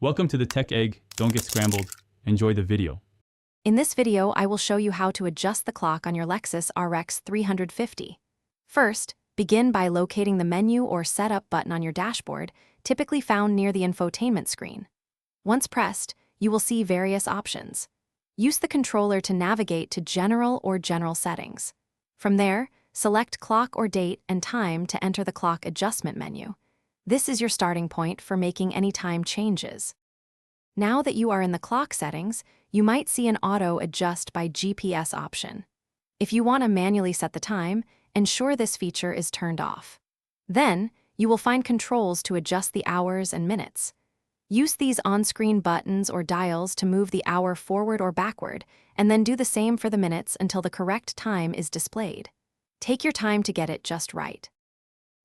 Welcome to the Tech Egg. Don't get scrambled. Enjoy the video. In this video, I will show you how to adjust the clock on your Lexus RX 350. First, begin by locating the menu or setup button on your dashboard, typically found near the infotainment screen. Once pressed, you will see various options. Use the controller to navigate to General or General Settings. From there, select Clock or Date and Time to enter the clock adjustment menu. This is your starting point for making any time changes. Now that you are in the clock settings, you might see an Auto Adjust by GPS option. If you want to manually set the time, ensure this feature is turned off. Then, you will find controls to adjust the hours and minutes. Use these on-screen buttons or dials to move the hour forward or backward, and then do the same for the minutes until the correct time is displayed. Take your time to get it just right.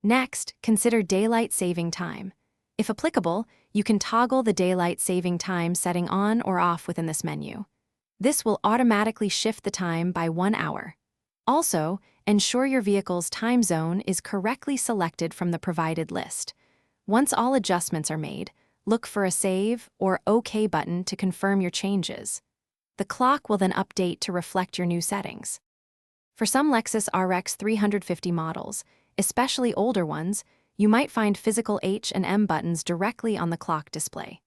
Next, consider daylight saving time. If applicable, you can toggle the daylight saving time setting on or off within this menu. This will automatically shift the time by 1 hour. Also, ensure your vehicle's time zone is correctly selected from the provided list. Once all adjustments are made, look for a Save or OK button to confirm your changes. The clock will then update to reflect your new settings. For some Lexus RX 350 models, especially older ones, you might find physical H and M buttons directly on the clock display.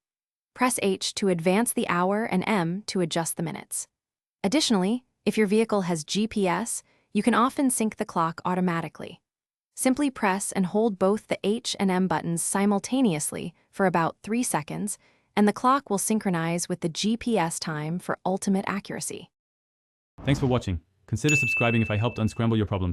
Press H to advance the hour and M to adjust the minutes. Additionally, if your vehicle has GPS, you can often sync the clock automatically. Simply press and hold both the H and M buttons simultaneously for about 3 seconds, and the clock will synchronize with the GPS time for ultimate accuracy. Thanks for watching. Consider subscribing if I helped unscramble your problems.